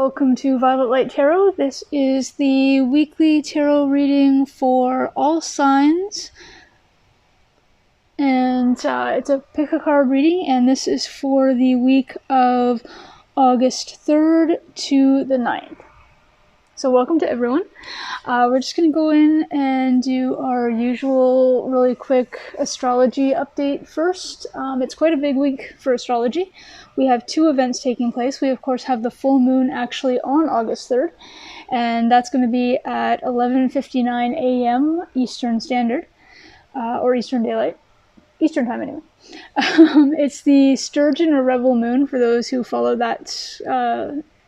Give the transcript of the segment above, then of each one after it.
Welcome to Violet Light Tarot. This is the weekly tarot reading for all signs. And it's a pick a card reading, and this is for the week of August 3rd to the 9th. So welcome to everyone. We're just going to go in and do our usual really quick astrology update first. It's quite a big week for astrology. We have two events taking place. We, of course, have the full moon actually on August 3rd, and that's going to be at 11:59 a.m. Eastern Standard, or Eastern Daylight. Eastern time, anyway. It's the Sturgeon or Rebel moon, for those who follow that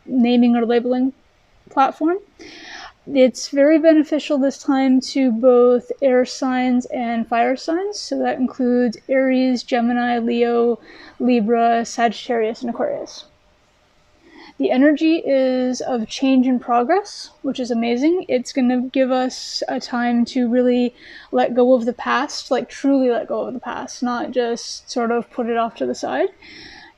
naming or labeling platform. It's very beneficial this time to both air signs and fire signs, so that includes Aries, Gemini, Leo, Libra, Sagittarius, and Aquarius. The energy is of change and progress, which is amazing. It's going to give us a time to really let go of the past, like truly let go of the past, not just sort of put it off to the side.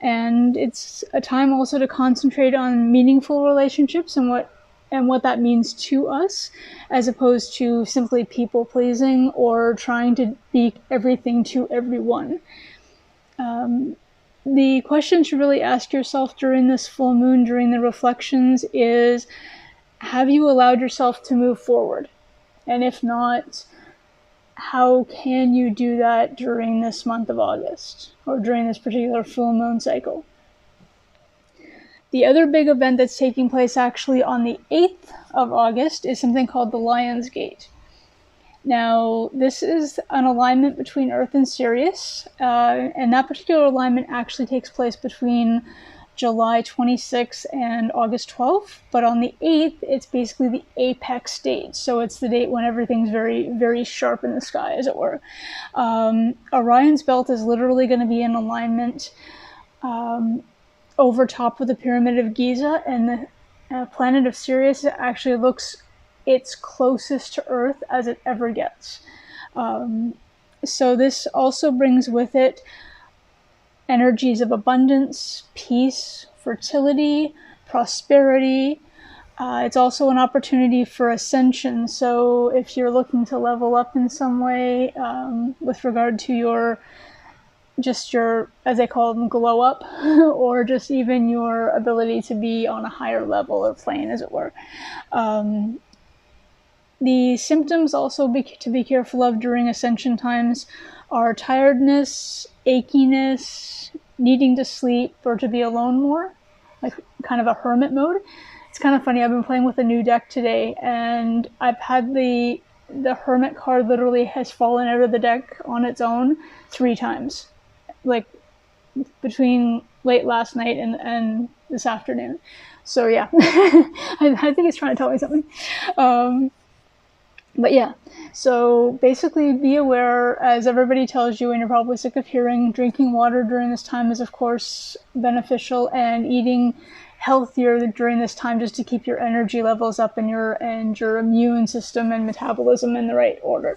And it's a time also to concentrate on meaningful relationships and what that means to us, as opposed to simply people pleasing or trying to be everything to everyone. The question to really ask yourself during this full moon, during the reflections, is, have you allowed yourself to move forward? And if not, how can you do that during this month of August, or during this particular full moon cycle? The other big event that's taking place actually on the 8th of August is something called the Lion's Gate. Now, this is an alignment between Earth and Sirius, and that particular alignment actually takes place between July 26th and August 12th, but on the 8th, it's basically the apex date, so it's the date when everything's very, very sharp in the sky, as it were. Orion's belt is literally going to be in alignment over top of the Pyramid of Giza, and the planet of Sirius actually looks its closest to Earth as it ever gets. So this also brings with it energies of abundance, peace, fertility, prosperity. It's also an opportunity for ascension. So if you're looking to level up in some way with regard to your, as they call them, glow up, or just even your ability to be on a higher level or plane, as it were. The symptoms also to be careful of during ascension times are tiredness, achiness, needing to sleep or to be alone more, like kind of a hermit mode. It's kind of funny, I've been playing with a new deck today, and I've had the hermit card literally has fallen out of the deck on its own 3 times, like between late last night and this afternoon. So yeah, I think it's trying to tell me something. But yeah, so basically be aware, as everybody tells you and you're probably sick of hearing, drinking water during this time is of course beneficial, and eating healthier during this time just to keep your energy levels up and your immune system and metabolism in the right order.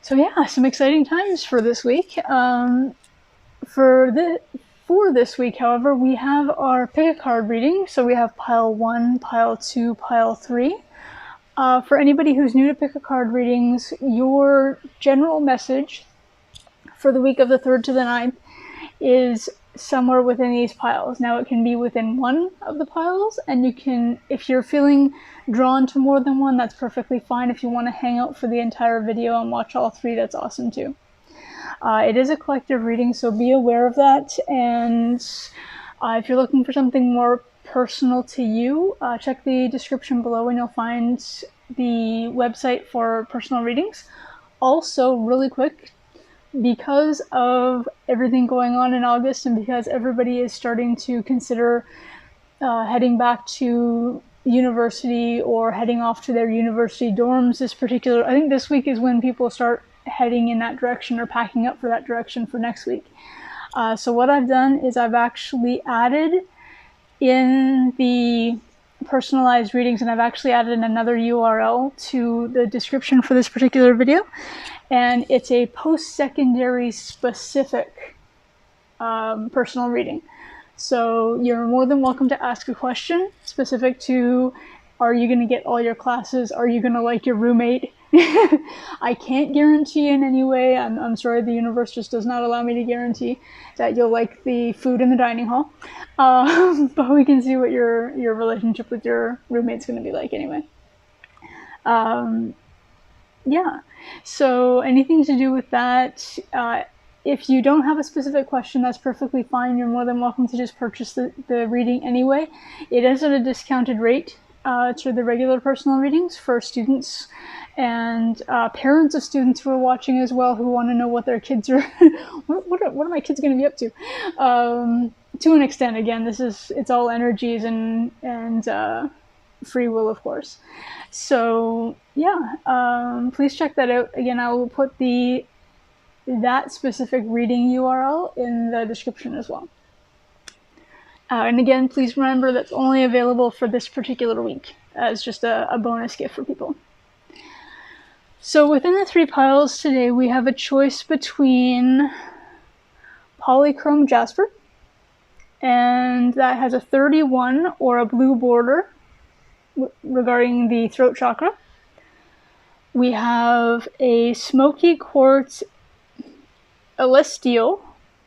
So yeah, some exciting times for this week. For this week, however, we have our pick a card reading. So we have pile 1, pile 2, pile 3. For anybody who's new to pick a card readings, your general message for the week of the 3rd to the 9th is somewhere within these piles. Now, it can be within one of the piles, and you can, if you're feeling drawn to more than one, that's perfectly fine. If you want to hang out for the entire video and watch all 3, that's awesome too. It is a collective reading, so be aware of that, and if you're looking for something more personal to you, check the description below and you'll find the website for personal readings. Also, really quick, because of everything going on in August and because everybody is starting to consider heading back to university or heading off to their university dorms, I think this week is when people start heading in that direction or packing up for that direction for next week. So what I've done is I've actually added in the personalized readings, and I've actually added another URL to the description for this particular video, and it's a post-secondary specific personal reading. So you're more than welcome to ask a question specific to, are you going to get all your classes? Are you going to like your roommate? I can't guarantee in any way. I'm sorry, the universe just does not allow me to guarantee that you'll like the food in the dining hall. But we can see what your relationship with your roommate's going to be like anyway. Yeah. So anything to do with that, if you don't have a specific question, that's perfectly fine. You're more than welcome to just purchase the reading anyway. It is at a discounted rate to the regular personal readings for students and parents of students who are watching as well, who want to know what their kids are, what are my kids going to be up to? To an extent, again, it's all energies and free will, of course. So yeah, please check that out. Again, I will put that specific reading URL in the description as well. And again, please remember that's only available for this particular week as just a bonus gift for people. So within the 3 piles today, we have a choice between Polychrome Jasper, and that has a 31 or a blue border regarding the throat chakra. We have a Smoky Quartz Celestial,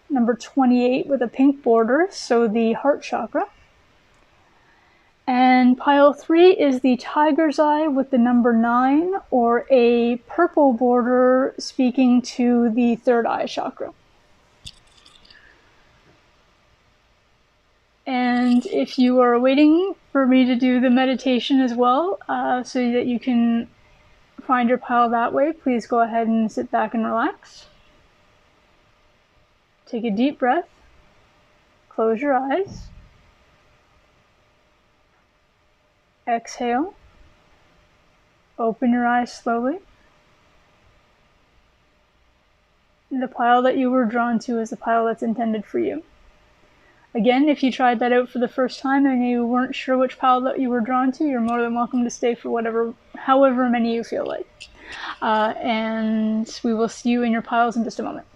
number 28, with a pink border, so the heart chakra. And pile 3 is the Tiger's Eye with the number 9, or a purple border, speaking to the third eye chakra. And if you are waiting for me to do the meditation as well, so that you can find your pile that way, please go ahead and sit back and relax. Take a deep breath. Close your eyes. Exhale. Open your eyes slowly. The pile that you were drawn to is the pile that's intended for you. Again, if you tried that out for the first time and you weren't sure which pile that you were drawn to, you're more than welcome to stay for however many you feel like. And we will see you in your piles in just a moment.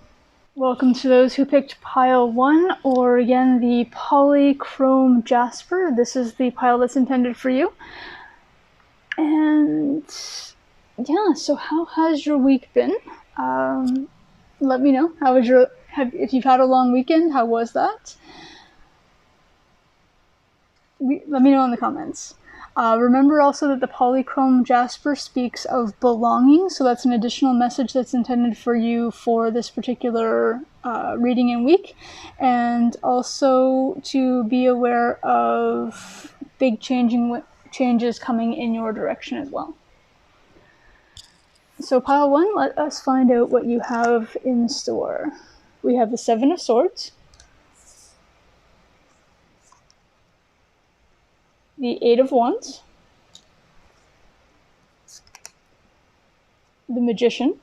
Welcome to those who picked pile 1, or again, the Polychrome Jasper. This is the pile that's intended for you. And yeah, so how has your week been? Let me know. If you've had a long weekend, how was that? Let me know in the comments. Remember also that the Polychrome Jasper speaks of belonging, so that's an additional message that's intended for you for this particular reading and week, and also to be aware of big changes coming in your direction as well. So pile 1, let us find out what you have in store. We have the 7 of Swords, the 8 of Wands, the Magician,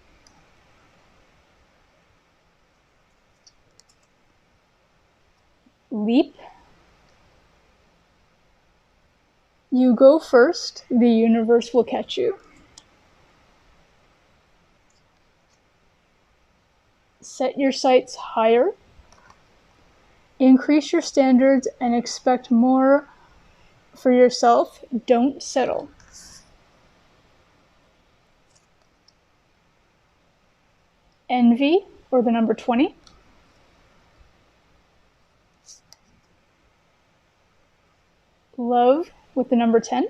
Leap, you go first, the universe will catch you, set your sights higher, increase your standards and expect more for yourself, don't settle. Envy, or the number 20. Love, with the number 10.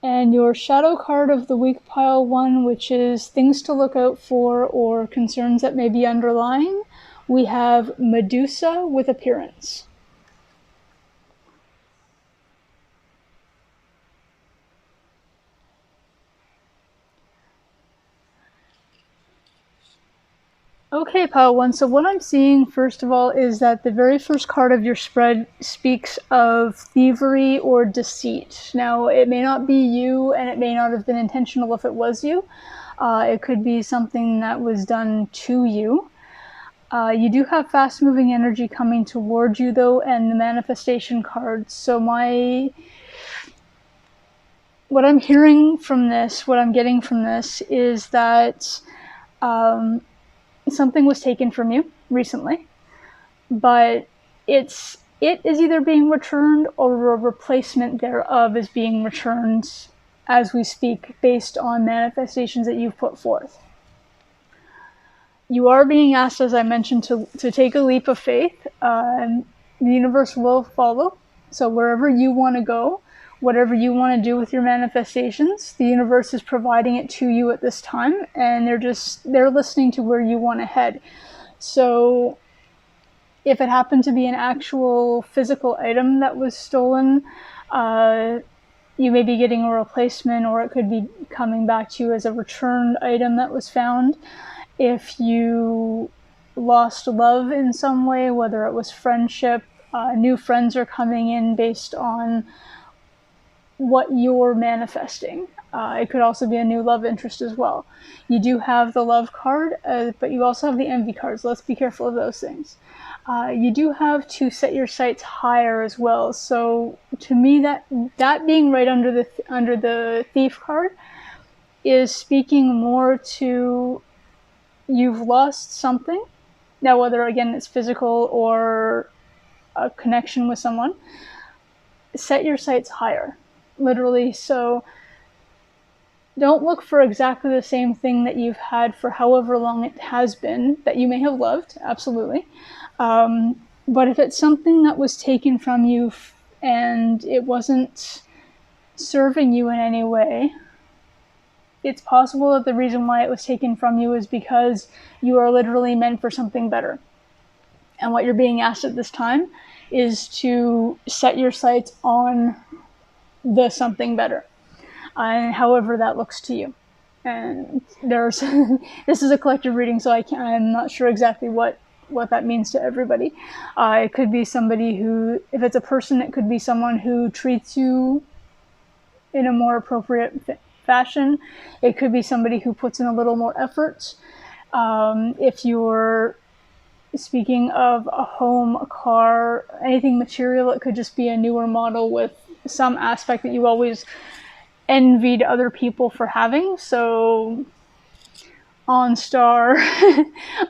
And your shadow card of the week, pile 1, which is things to look out for or concerns that may be underlying, we have Medusa with appearance. Okay, pile 1, so what I'm seeing first of all is that the very first card of your spread speaks of thievery or deceit. Now, it may not be you, and it may not have been intentional if it was you. It could be something that was done to you. You do have fast-moving energy coming toward you, though, and the manifestation cards. So what I'm hearing from this, what I'm getting from this, is that something was taken from you recently. but it is either being returned or a replacement thereof is being returned as we speak based on manifestations that you've put forth. You are being asked, as I mentioned, to take a leap of faith. The universe will follow. So wherever you want to go, whatever you want to do with your manifestations, the universe is providing it to you at this time, and they're listening to where you want to head. So if it happened to be an actual physical item that was stolen, you may be getting a replacement, or it could be coming back to you as a returned item that was found. If you lost love in some way, whether it was friendship, new friends are coming in based on what you're manifesting. It could also be a new love interest as well. You do have the love card, but you also have the envy cards. Let's be careful of those things. You do have to set your sights higher as well. So to me, that being right under the thief card is speaking more to you've lost something. Now, whether again it's physical or a connection with someone, set your sights higher, literally. So don't look for exactly the same thing that you've had for however long it has been that you may have loved, absolutely. But if it's something that was taken from you and it wasn't serving you in any way, it's possible that the reason why it was taken from you is because you are literally meant for something better. And what you're being asked at this time is to set your sights on the something better, and however that looks to you. And there's this is a collective reading, so I'm not sure exactly what that means to everybody. It could be somebody who, if it's a person, it could be someone who treats you in a more appropriate fashion. It could be somebody who puts in a little more effort. If you're speaking of a home, a car, anything material, it could just be a newer model with some aspect that you always envied other people for having. So OnStar,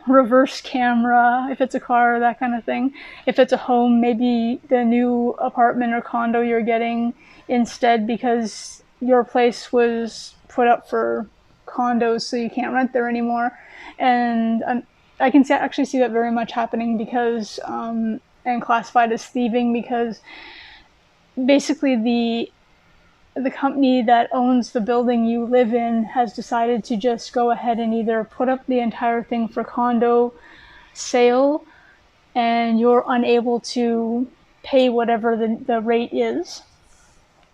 reverse camera, if it's a car, that kind of thing. If it's a home, maybe the new apartment or condo you're getting instead because your place was put up for condos, so you can't rent there anymore. And I can actually see that very much happening because, and classified as thieving, because basically the company that owns the building you live in has decided to just go ahead and either put up the entire thing for condo sale, and you're unable to pay whatever the rate is.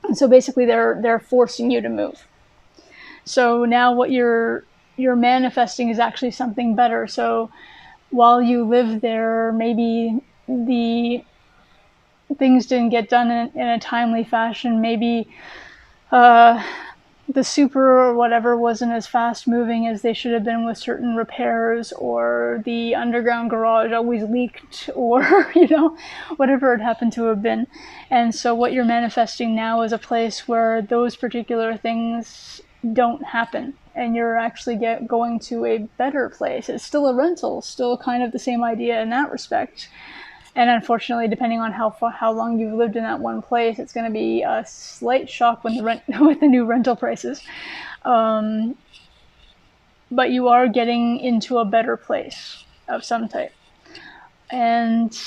And so basically they're forcing you to move. So now what you're manifesting is actually something better. So while you live there, maybe the things didn't get done in a timely fashion. Maybe the super or whatever wasn't as fast moving as they should have been with certain repairs, or the underground garage always leaked, or whatever it happened to have been. And so what you're manifesting now is a place where those particular things don't happen, and you're actually going to a better place. It's still a rental, still kind of the same idea in that respect. And unfortunately, depending on how long you've lived in that one place, it's going to be a slight shock with the new rental prices. But you are getting into a better place of some type. And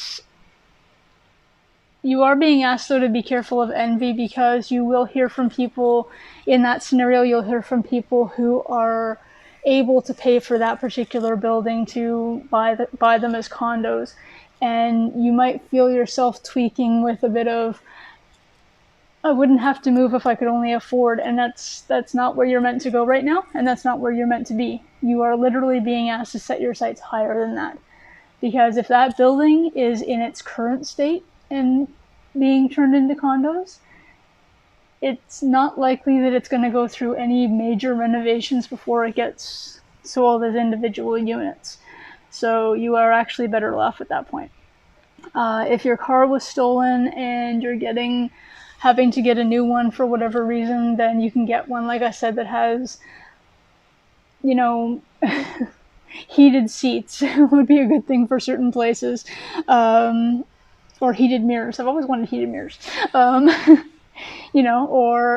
you are being asked, though, to be careful of envy, because you will hear from people in that scenario. You'll hear from people who are able to pay for that particular building to buy them as condos. And you might feel yourself tweaking with a bit of, I wouldn't have to move if I could only afford. And that's not where you're meant to go right now. And that's not where you're meant to be. You are literally being asked to set your sights higher than that. Because if that building is in its current state and being turned into condos, it's not likely that it's going to go through any major renovations before it gets sold as individual units. So you are actually better off at that point. If your car was stolen and you're having to get a new one for whatever reason, then you can get one, like I said, that has, heated seats would be a good thing for certain places. Or heated mirrors. I've always wanted heated mirrors. Or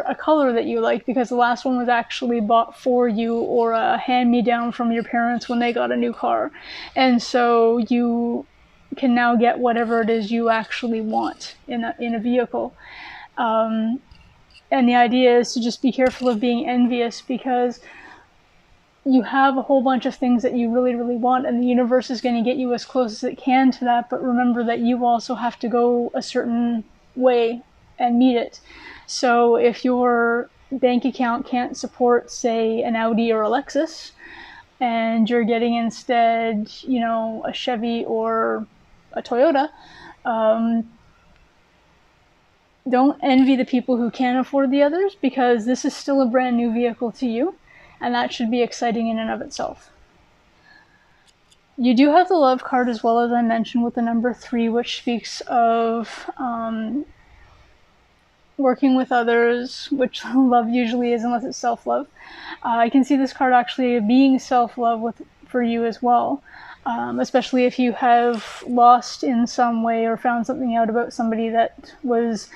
a color that you like because the last one was actually bought for you, or a hand-me-down from your parents when they got a new car. And so you can now get whatever it is you actually want in a vehicle. And the idea is to just be careful of being envious, because you have a whole bunch of things that you really, really want, and the universe is going to get you as close as it can to that. But remember that you also have to go a certain way and meet it. So if your bank account can't support, say, an Audi or a Lexus, and you're getting instead, a Chevy or a Toyota, don't envy the people who can afford the others, because this is still a brand new vehicle to you, and that should be exciting in and of itself. You do have the love card as well, as I mentioned, with the number 3, which speaks of working with others, which love usually is, unless it's self-love. I can see this card actually being self-love for you as well, especially if you have lost in some way or found something out about somebody that was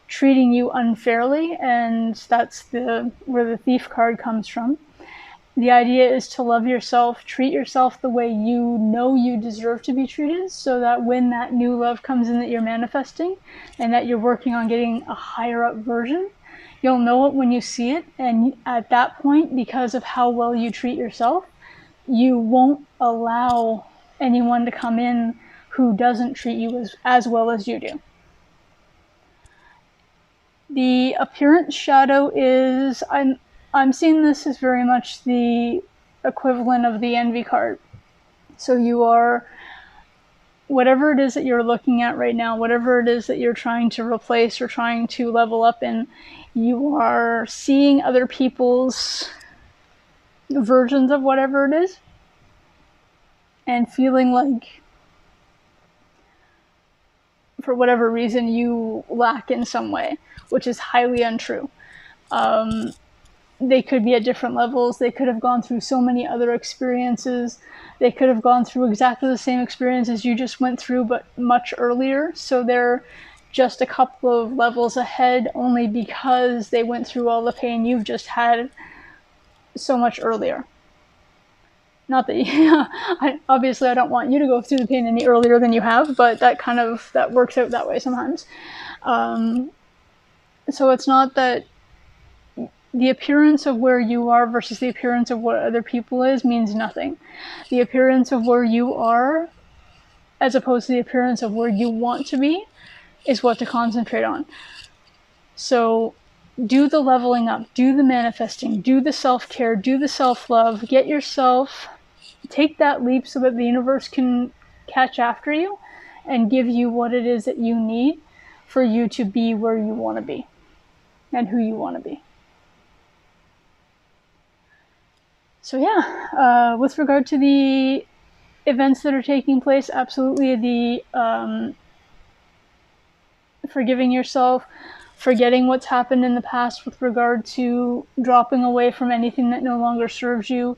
treating you unfairly, and that's where the Thief card comes from. The idea is to love yourself, treat yourself the way you know you deserve to be treated, so that when that new love comes in that you're manifesting, and that you're working on getting a higher up version, you'll know it when you see it. And at that point, because of how well you treat yourself, you won't allow anyone to come in who doesn't treat you as well as you do. The appearance shadow is, I'm seeing this as very much the equivalent of the envy card. So you are, whatever it is that you're looking at right now, whatever it is that you're trying to replace or trying to level up in, you are seeing other people's versions of whatever it is, and feeling like, for whatever reason, you lack in some way, which is highly untrue. They could be at different levels. They could have gone through so many other experiences. They could have gone through exactly the same experiences you just went through, but much earlier. So they're just a couple of levels ahead, only because they went through all the pain you've just had so much earlier. Not that obviously I don't want you to go through the pain any earlier than you have, but that works out that way sometimes. So it's not that the appearance of where you are versus the appearance of what other people is means nothing. The appearance of where you are, as opposed to the appearance of where you want to be, is what to concentrate on. So do the leveling up, do the manifesting, do the self-care, do the self-love, get yourself, take that leap so that the universe can catch after you and give you what it is that you need for you to be where you want to be and who you want to be. So yeah, with regard to the events that are taking place, absolutely the forgiving yourself, forgetting what's happened in the past with regard to dropping away from anything that no longer serves you.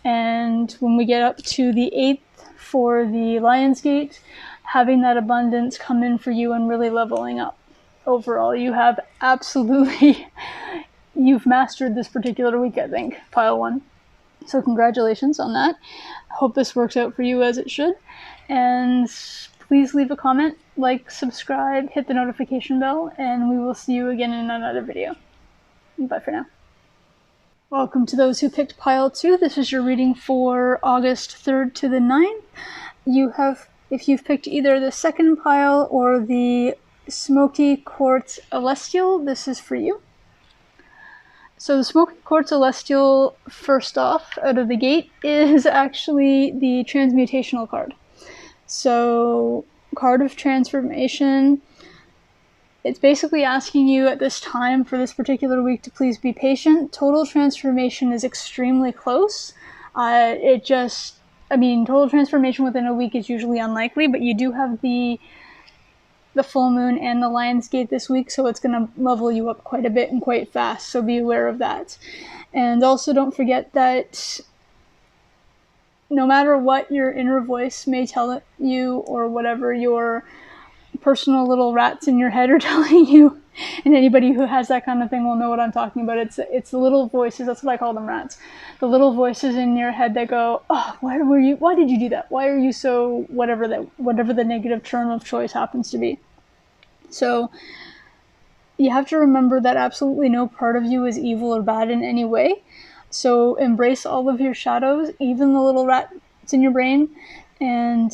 And when we get up to the 8th for the Lionsgate, having that abundance come in for you and really leveling up. Overall, you have absolutely, you've mastered this particular week, I think, pile 1. So congratulations on that. I hope this works out for you as it should. And please leave a comment, like, subscribe, hit the notification bell, and we will see you again in another video. Bye for now. Welcome to those who picked pile 2. This is your reading for August 3rd to the 9th. If you've picked either the second pile or the Smoky Quartz Celestial, this is for you. So the Smoky Quartz Celestial, first off, out of the gate, is actually the transmutational card. So, card of transformation. It's basically asking you at this time for this particular week to please be patient. Total transformation is extremely close. Total transformation within a week is usually unlikely, but you do have the full moon and the Lionsgate this week, so it's going to level you up quite a bit and quite fast, so be aware of that. And also don't forget that no matter what your inner voice may tell you, or whatever your personal little rats in your head are telling you, and anybody who has that kind of thing will know what I'm talking about. It's the little voices. That's what I call them, rats. The little voices in your head that go, "Oh, why did you do that? Why are you so whatever the negative term of choice happens to be?" So you have to remember that absolutely no part of you is evil or bad in any way. So embrace all of your shadows, even the little rats in your brain, and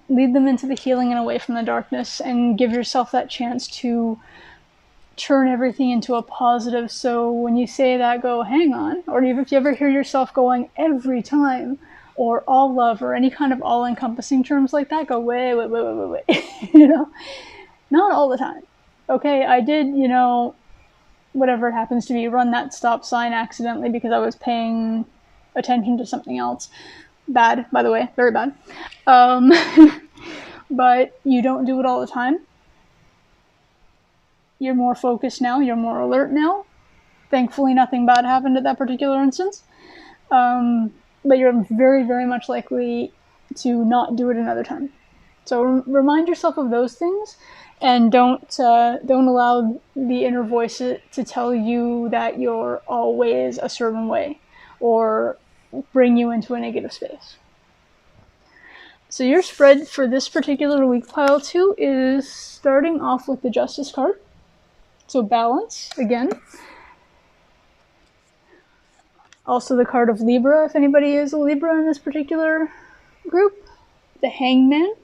lead them into the healing and away from the darkness, and give yourself that chance to turn everything into a positive. So when you say that, go, hang on. Or if you ever hear yourself going every time, or all love, or any kind of all-encompassing terms like that, go, wait. Not all the time. Okay, I did, whatever it happens to be, run that stop sign accidentally because I was paying attention to something else. Bad, by the way, very bad. But you don't do it all the time. You're more focused now, you're more alert now. Thankfully, nothing bad happened at that particular instance. But you're very, very much likely to not do it another time. So remind yourself of those things, and don't allow the inner voice to tell you that you're always a certain way, or bring you into a negative space. So your spread for this particular week, pile 2, is starting off with the Justice card. So balance, again. Also the card of Libra, if anybody is a Libra in this particular group. The Hangman.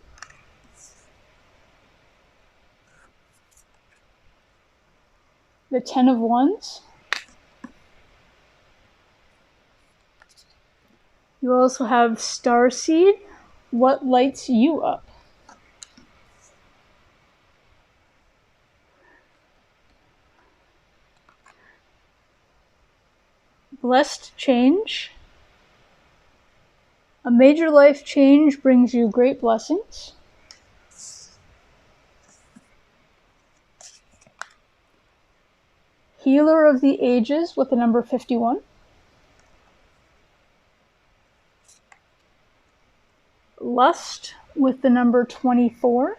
The Ten of Wands. You also have Starseed. What lights you up? Blessed change. A major life change brings you great blessings. Healer of the ages with the number 51. Lust with the number 24.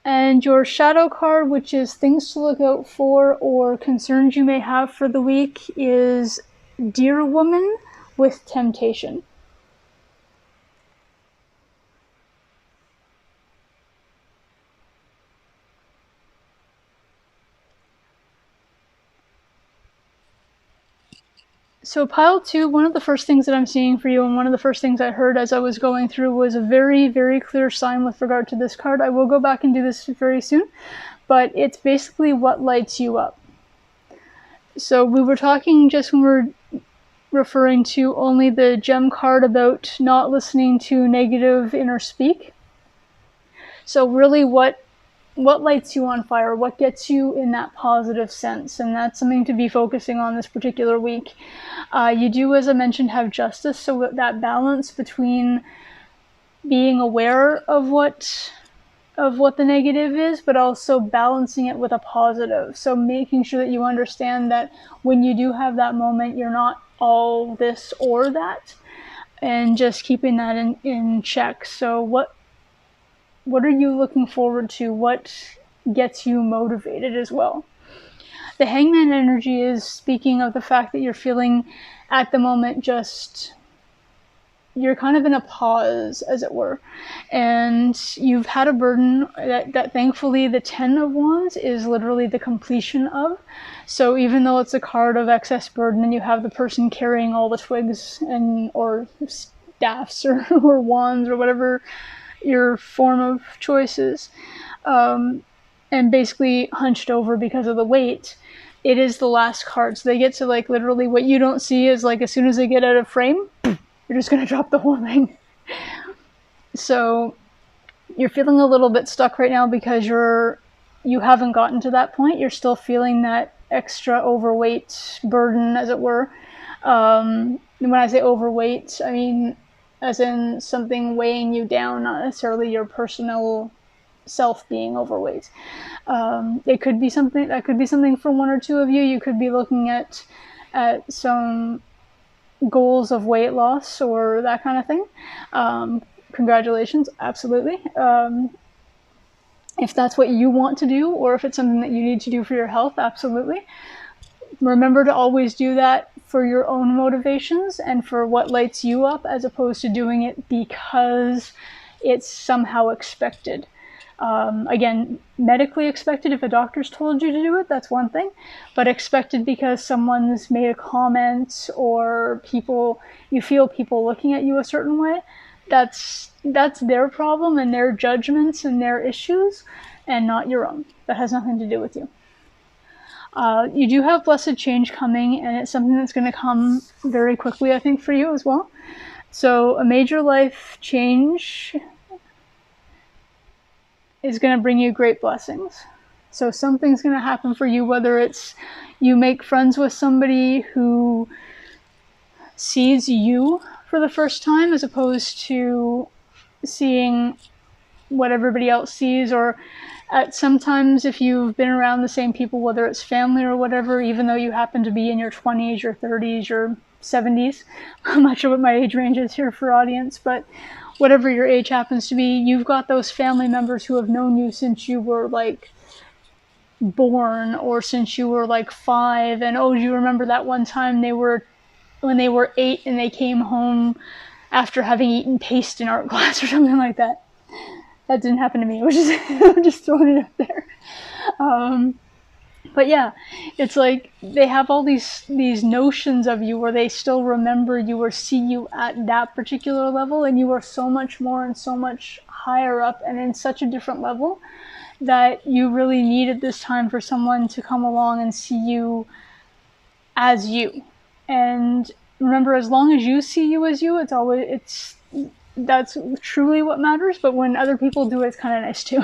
And your shadow card, which is things to look out for or concerns you may have for the week, is Dear Woman with Temptation. So pile 2, one of the first things that I'm seeing for you, and one of the first things I heard as I was going through, was a very, very clear sign with regard to this card. I will go back and do this very soon, but it's basically what lights you up. So we were talking just when we were referring to only the gem card about not listening to negative inner speak. So really what lights you on fire, what gets you in that positive sense, and that's something to be focusing on this particular week. You do, as I mentioned, have justice, so that balance between being aware of what the negative is, but also balancing it with a positive. So making sure that you understand that when you do have that moment, you're not all this or that, and just keeping that in check. So what are you looking forward to? What gets you motivated as well? The Hangman energy is speaking of the fact that you're feeling at the moment you're kind of in a pause, as it were. And you've had a burden that thankfully the Ten of Wands is literally the completion of. So even though it's a card of excess burden and you have the person carrying all the twigs or staffs or wands or whatever your form of choice is, and basically hunched over because of the weight, it is the last card. So they get to literally what you don't see is as soon as they get out of frame, you're just going to drop the whole thing. So you're feeling a little bit stuck right now because you haven't gotten to that point. You're still feeling that extra overweight burden, as it were. When I say overweight, I mean as in something weighing you down, not necessarily your personal self being overweight. It could be something for one or two of you. You could be looking at at some goals of weight loss or that kind of thing, congratulations, absolutely. If that's what you want to do, or if it's something that you need to do for your health, absolutely. Remember to always do that for your own motivations and for what lights you up, as opposed to doing it because it's somehow expected. Again, medically expected, if a doctor's told you to do it, that's one thing, but expected because someone's made a comment or you feel people looking at you a certain way, that's their problem and their judgments and their issues, and not your own. That has nothing to do with you. You do have blessed change coming, and it's something that's going to come very quickly, I think, for you as well. So a major life change is going to bring you great blessings. So something's going to happen for you, whether it's you make friends with somebody who sees you for the first time as opposed to seeing what everybody else sees, or at sometimes if you've been around the same people, whether it's family or whatever, even though you happen to be in your 20s, your 30s, your 70s, I'm not sure what my age range is here for audience, but whatever your age happens to be, you've got those family members who have known you since you were like born, or since you were like 5, and do you remember that one time when they were 8 and they came home after having eaten paste in art class or something like that. That didn't happen to me. I was just throwing it out there. But yeah, it's like they have all these notions of you where they still remember you or see you at that particular level, and you are so much more and so much higher up and in such a different level that you really needed this time for someone to come along and see you as you. And remember, as long as you see you as you, that's truly what matters. But when other people do it, it's kind of nice too.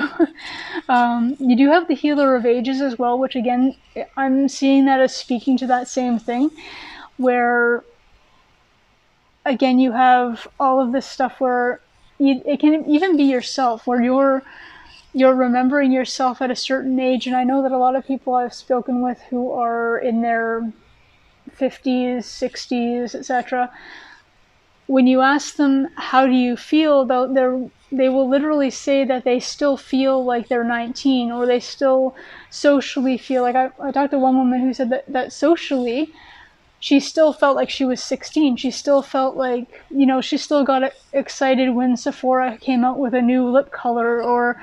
You do have the healer of ages as well, which again, I'm seeing that as speaking to that same thing, where again, you have all of this stuff where it can even be yourself, where you're remembering yourself at a certain age. And I know that a lot of people I've spoken with who are in their 50s, 60s, etc., when you ask them, how do you feel, they will literally say that they still feel like they're 19, or they still socially feel like, I talked to one woman who said that socially, she still felt like she was 16. She still felt like, she still got excited when Sephora came out with a new lip color, or,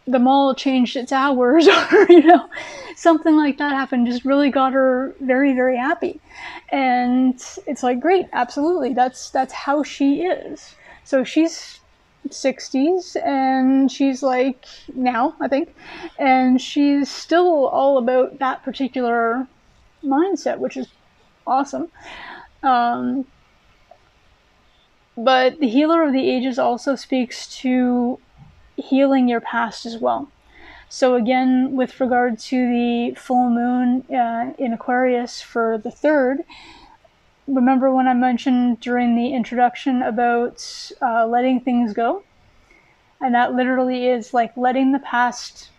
the mall changed its hours, or, something like that happened, just really got her very, very happy. And it's like, great, absolutely, that's how she is. So she's 60s, and she's like now, I think, and she's still all about that particular mindset, which is awesome. But the healer of the ages also speaks to healing your past as well. So again, with regard to the full moon in Aquarius for the 3rd, remember when I mentioned during the introduction about letting things go? And that literally is like letting the past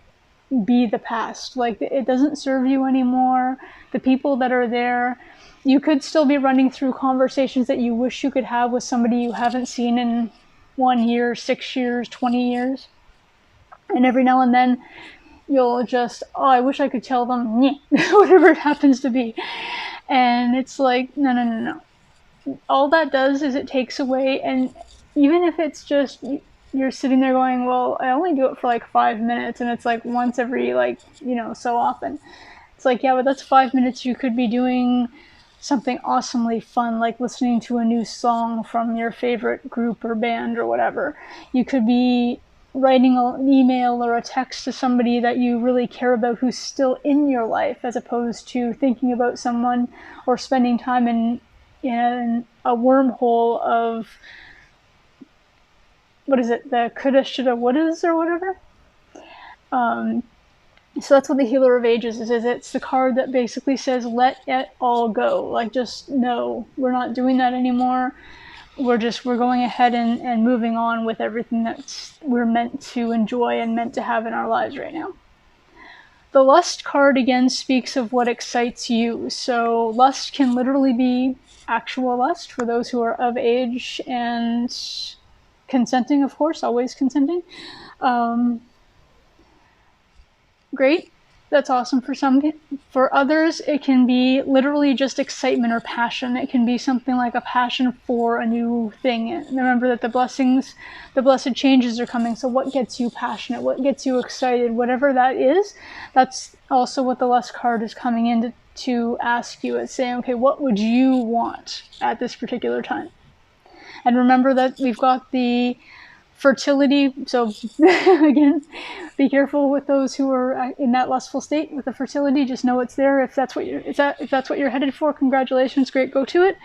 be the past. Like, it doesn't serve you anymore. The people that are there, you could still be running through conversations that you wish you could have with somebody you haven't seen in 1 year, 6 years, 20 years. And every now and then you'll just, I wish I could tell them, whatever it happens to be. And it's like, no. All that does is it takes away, and even if it's just, you're sitting there going, well, I only do it for like 5 minutes, and it's like once every so often. It's like, yeah, but that's 5 minutes you could be doing something awesomely fun, like listening to a new song from your favorite group or band or whatever. You could be writing an email or a text to somebody that you really care about who's still in your life, as opposed to thinking about someone or spending time in a wormhole of, what is it, the coulda, shoulda, wouldas or whatever. So that's what the healer of ages is. It's the card that basically says, let it all go. Like, just no, we're not doing that anymore. We're going ahead and moving on with everything that we're meant to enjoy and meant to have in our lives right now. The lust card again speaks of what excites you. So lust can literally be actual lust for those who are of age and consenting, of course, always consenting. Great. That's awesome for some. For others, it can be literally just excitement or passion. It can be something like a passion for a new thing. And remember that the blessed changes are coming. So what gets you passionate? What gets you excited? Whatever that is, that's also what the lust card is coming in to ask you. It's saying, okay, what would you want at this particular time? And remember that we've got the fertility. So again, be careful with those who are in that lustful state with the fertility. Just know it's there. If that's what you're headed for, congratulations, great, go to it.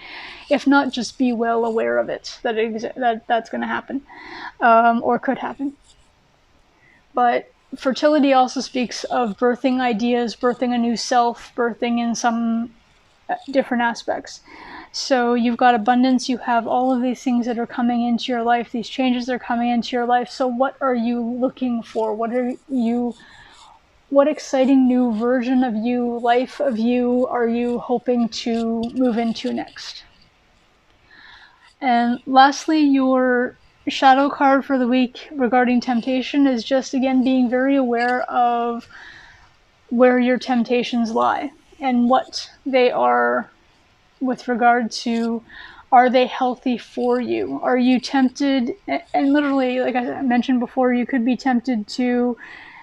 If not, just be well aware of it, that's going to happen, or could happen. But fertility also speaks of birthing ideas, birthing a new self, birthing in some different aspects. So you've got abundance, you have all of these things that are coming into your life, these changes are coming into your life. So what are you looking for? What exciting new version of you, life of you, are you hoping to move into next? And lastly, your shadow card for the week regarding temptation is just, again, being very aware of where your temptations lie and what they are with regard to, are they healthy for you? Are you tempted? And literally, like I mentioned before, you could be tempted to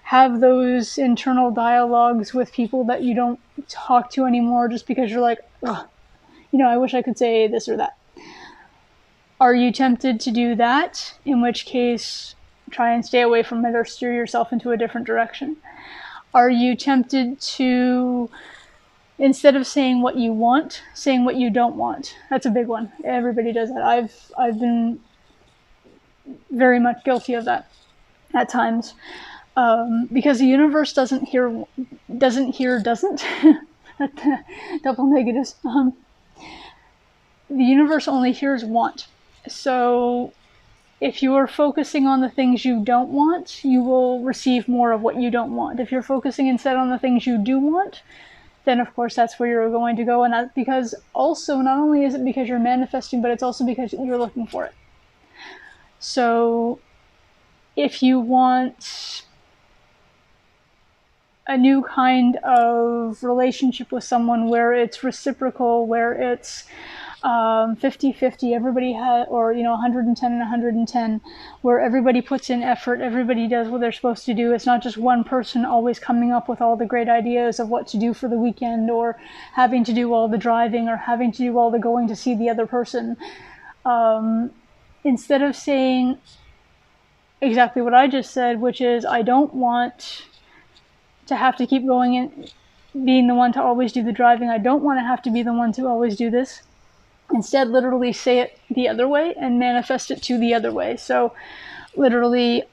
have those internal dialogues with people that you don't talk to anymore just because you're like, ugh, I wish I could say this or that. Are you tempted to do that? In which case, try and stay away from it or steer yourself into a different direction. Are you tempted to, instead of saying what you want, saying what you don't want? That's a big one. Everybody does that. I've been very much guilty of that at times, because the universe doesn't hear double negatives. The universe only hears want. So if you are focusing on the things you don't want, you will receive more of what you don't want. If you're focusing instead on the things you do want, then of course that's where you're going to go. And that's because also, not only is it because you're manifesting, but it's also because you're looking for it. So if you want a new kind of relationship with someone where it's reciprocal, where it's 50-50, everybody has, or 110 and 110, where everybody puts in effort, everybody does what they're supposed to do. It's not just one person always coming up with all the great ideas of what to do for the weekend, or having to do all the driving, or having to do all the going to see the other person. Instead of saying exactly what I just said, which is, I don't want to have to keep going and being the one to always do the driving. I don't want to have to be the one to always do this. Instead, literally say it the other way and manifest it to the other way. So literally,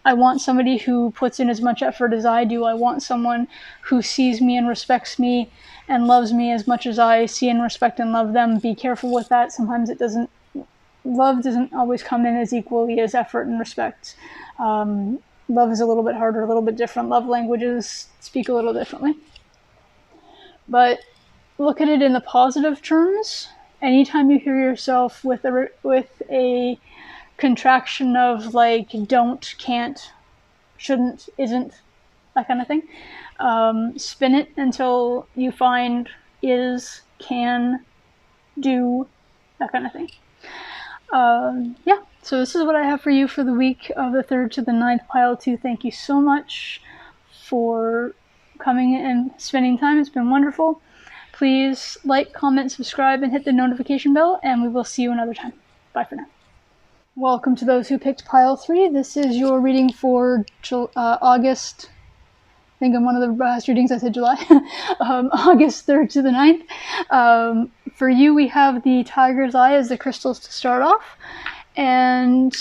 I want somebody who puts in as much effort as I do. I want someone who sees me and respects me and loves me as much as I see and respect and love them. Be careful with that. Sometimes love doesn't always come in as equally as effort and respect. Love is a little bit harder, a little bit different. Love languages speak a little differently. But look at it in the positive terms. Anytime you hear yourself with a contraction of like don't, can't, shouldn't, isn't, that kind of thing, spin it until you find is, can, do, that kind of thing. So this is what I have for you for the week of the 3rd to the 9th, pile 2. Thank you so much for coming and spending time. It's been wonderful. Please like, comment, subscribe, and hit the notification bell, and we will see you another time. Bye for now. Welcome to those who picked pile 3. This is your reading for August. I think in one of the last readings I said July. August 3rd to the 9th. For you, we have the Tiger's Eye as the crystals to start off. And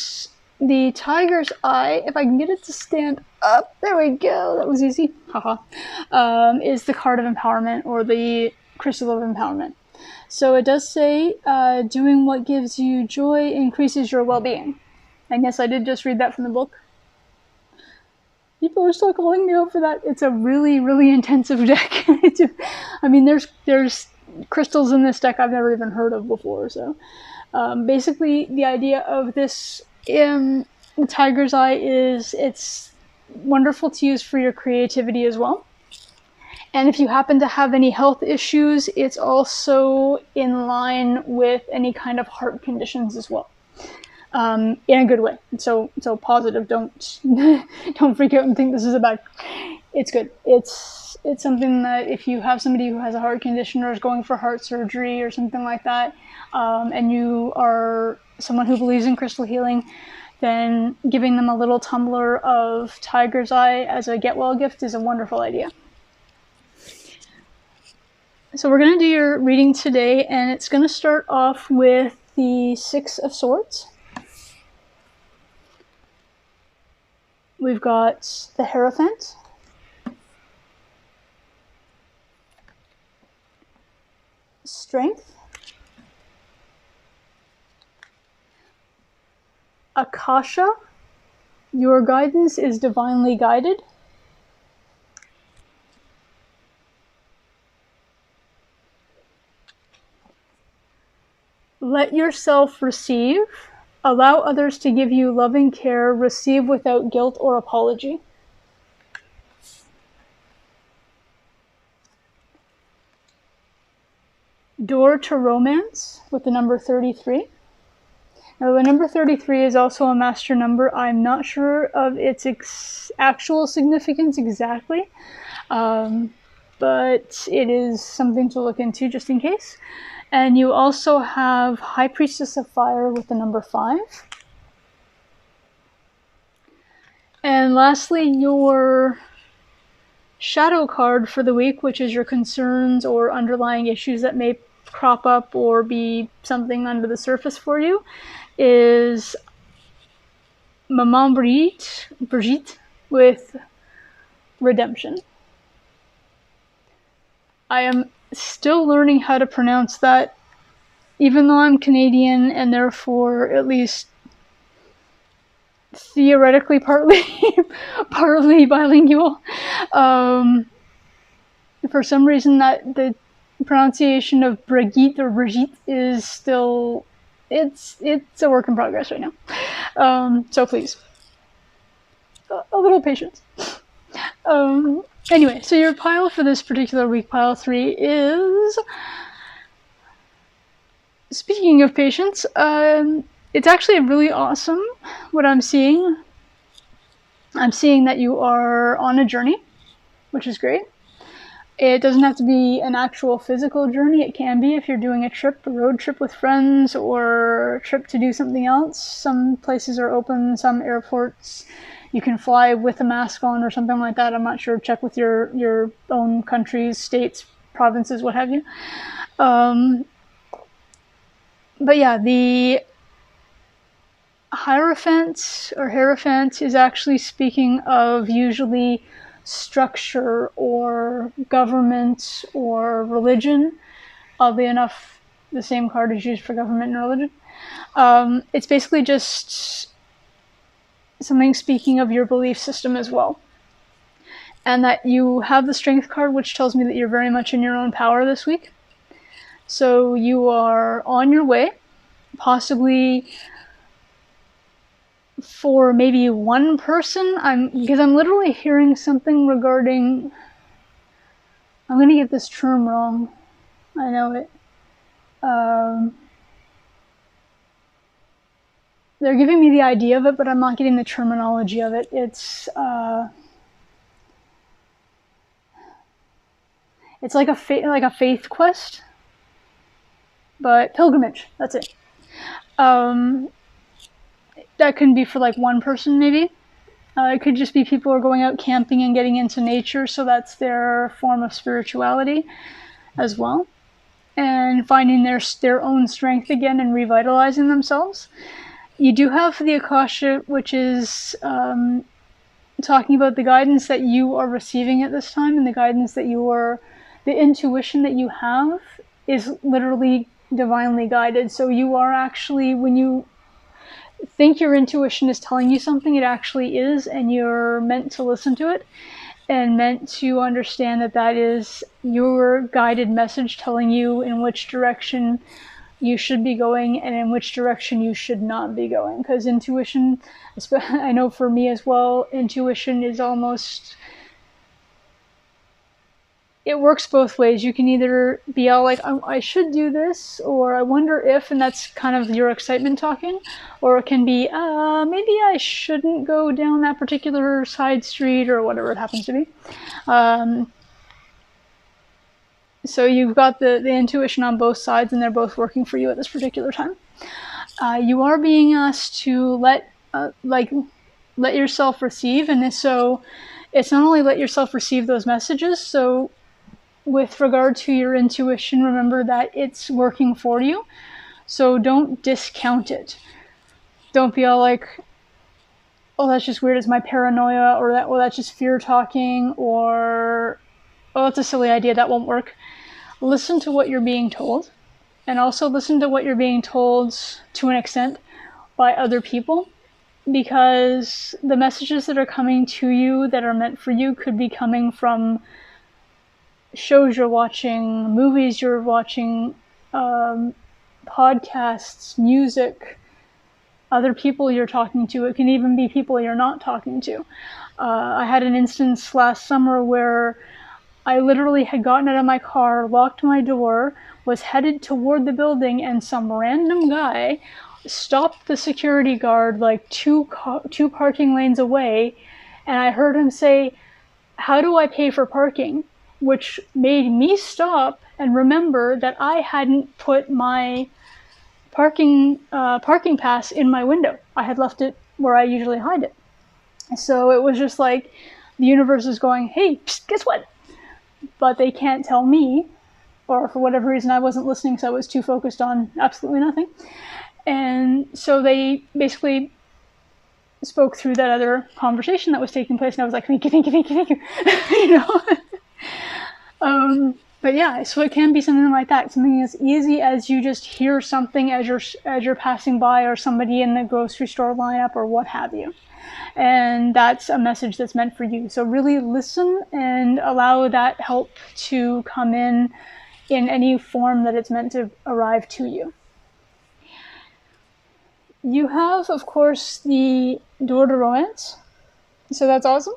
the Tiger's Eye, if I can get it to stand up, there we go, that was easy, haha, is the card of empowerment, or the crystal of empowerment. So it does say, doing what gives you joy increases your well-being. And yes, I did just read that from the book. People are still calling me out for that. It's a really, really intensive deck. I mean, there's crystals in this deck I've never even heard of before. So basically, the idea of this Tiger's Eye is it's wonderful to use for your creativity as well. And if you happen to have any health issues, it's also in line with any kind of heart conditions as well. In a good way. So positive. Don't don't freak out and think this is a bad. It's good. It's something that if you have somebody who has a heart condition or is going for heart surgery or something like that, and you are someone who believes in crystal healing, then giving them a little tumbler of Tiger's Eye as a get well gift is a wonderful idea. So we're going to do your reading today, and it's going to start off with the Six of Swords. We've got the Hierophant, Strength, Akasha, your guidance is divinely guided, Let yourself receive. Allow others to give you loving care. Receive without guilt or apology. Door to Romance with the number 33. Now, the number 33 is also a master number. I'm not sure of its actual significance exactly, but it is something to look into just in case. And you also have High Priestess of Fire with the number 5. And lastly, your shadow card for the week, which is your concerns or underlying issues that may crop up or be something under the surface for you, is Maman Brigitte with Redemption. I am still learning how to pronounce that, even though I'm Canadian and therefore at least theoretically partly bilingual. For some reason that the pronunciation of Brigitte is still, it's a work in progress right now. So please, a little patience. Anyway, so your pile for this particular week, pile 3, is, speaking of patience, it's actually really awesome what I'm seeing. I'm seeing that you are on a journey, which is great. It doesn't have to be an actual physical journey. It can be if you're doing a trip, a road trip with friends, or a trip to do something else. Some places are open, some airports you can fly with a mask on or something like that. I'm not sure. Check with your own countries, states, provinces, what have you. But yeah, the Hierophant is actually speaking of usually structure or government or religion. Oddly enough, the same card is used for government and religion. It's basically just something speaking of your belief system as well. And that you have the Strength card, which tells me that you're very much in your own power this week. So you are on your way, possibly for maybe one person. Because I'm literally hearing something regarding, I'm going to get this term wrong. I know it. They're giving me the idea of it, but I'm not getting the terminology of it. It's like a faith quest, but pilgrimage. That's it. That can be for like one person, maybe. It could just be people are going out camping and getting into nature, so that's their form of spirituality as well, and finding their own strength again and revitalizing themselves. You do have the Akasha, which is talking about the guidance that you are receiving at this time, and the guidance that the intuition that you have is literally divinely guided. So you are actually, think your intuition is telling you something, it actually is, and you're meant to listen to it and meant to understand that that is your guided message telling you in which direction you should be going and in which direction you should not be going. Because intuition, I know for me as well, intuition is almost, it works both ways. You can either be all like, I should do this, or I wonder if, and that's kind of your excitement talking, or it can be, maybe I shouldn't go down that particular side street, or whatever it happens to be. So you've got the intuition on both sides, and they're both working for you at this particular time. You are being asked to let yourself receive, and so it's not only let yourself receive those messages. So with regard to your intuition, remember that it's working for you. So don't discount it. Don't be all like, oh, that's just weird, it's my paranoia, or that's just fear talking, or, oh, that's a silly idea, that won't work. Listen to what you're being told, and also listen to what you're being told to an extent by other people, because the messages that are coming to you that are meant for you could be coming from shows you're watching, movies you're watching, podcasts, music, other people you're talking to. It can even be people you're not talking to. I had an instance last summer where I literally had gotten out of my car, locked my door, was headed toward the building, and some random guy stopped the security guard like two parking lanes away, and I heard him say, "How do I pay for parking?" Which made me stop and remember that I hadn't put my parking pass in my window. I had left it where I usually hide it. So it was just like the universe is going, hey, psst, guess what? But they can't tell me, or for whatever reason I wasn't listening, so I was too focused on absolutely nothing. And so they basically spoke through that other conversation that was taking place, and I was like, thank you. You know? But yeah, so it can be something like that, something as easy as you just hear something as you're passing by, or somebody in the grocery store lineup, or what have you. And that's a message that's meant for you. So really listen and allow that help to come in any form that it's meant to arrive to you. You have, of course, the door to romance. So that's awesome.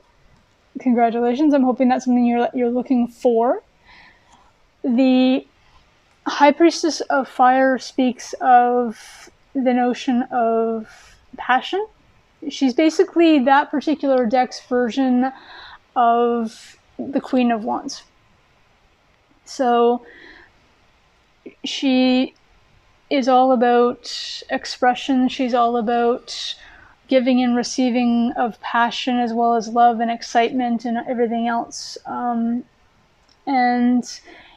Congratulations. I'm hoping that's something you're looking for. The High Priestess of Fire speaks of the notion of passion. She's basically that particular deck's version of the Queen of Wands. So she is all about expression. She's all about giving and receiving of passion, as well as love and excitement and everything else. And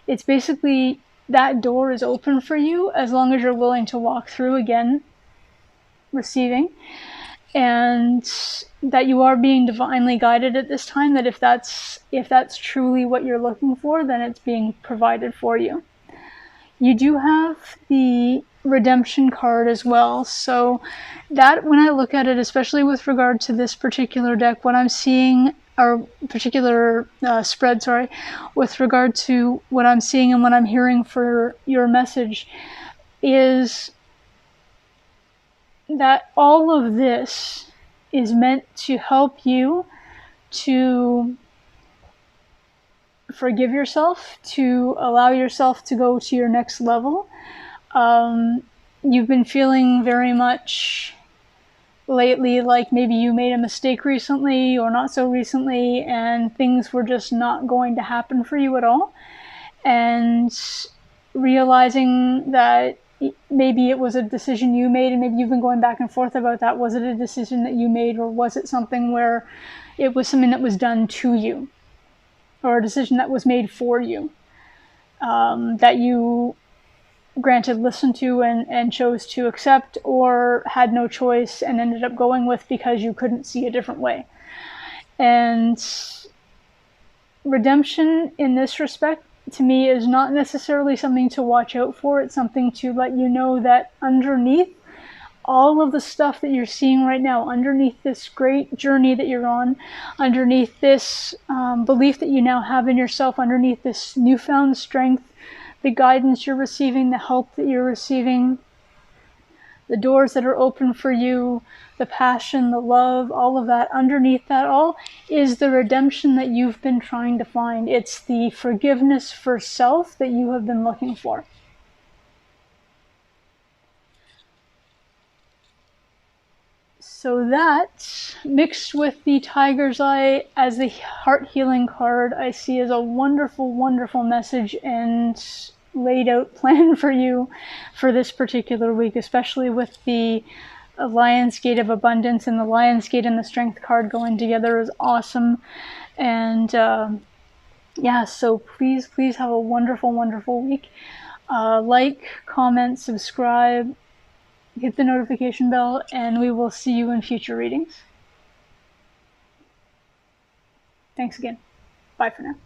it's basically that door is open for you as long as you're willing to walk through, again, receiving. And that you are being divinely guided at this time, that if that's truly what you're looking for, then it's being provided for you. You do have the redemption card as well. So that, when I look at it, especially with regard to this particular deck, what I'm seeing, or particular spread, with regard to what I'm seeing and what I'm hearing for your message, is that all of this is meant to help you to forgive yourself, to allow yourself to go to your next level. You've been feeling very much lately like maybe you made a mistake recently, or not so recently, and things were just not going to happen for you at all. And realizing that maybe it was a decision you made, and maybe you've been going back and forth about that. Was it a decision that you made, or was it something where it was something that was done to you, or a decision that was made for you, that you granted listened to and chose to accept, or had no choice and ended up going with because you couldn't see a different way. And redemption in this respect, to me, is not necessarily something to watch out for. It's something to let you know that underneath all of the stuff that you're seeing right now underneath this great journey that you're on, underneath this belief that you now have in yourself, underneath this newfound strength, the guidance you're receiving, the help that you're receiving, the doors that are open for you, the passion, the love, all of that, underneath that all is the redemption that you've been trying to find. It's the forgiveness for self that you have been looking for. So that, mixed with the Tiger's Eye as the heart healing card, I see as a wonderful, wonderful message and laid out plan for you for this particular week, especially with the Lion's Gate of Abundance and the Lion's Gate and the Strength card going together is awesome. And yeah, so please have a wonderful, wonderful week. Like, comment, subscribe, hit the notification bell, and we will see you in future readings. Thanks again. Bye for now.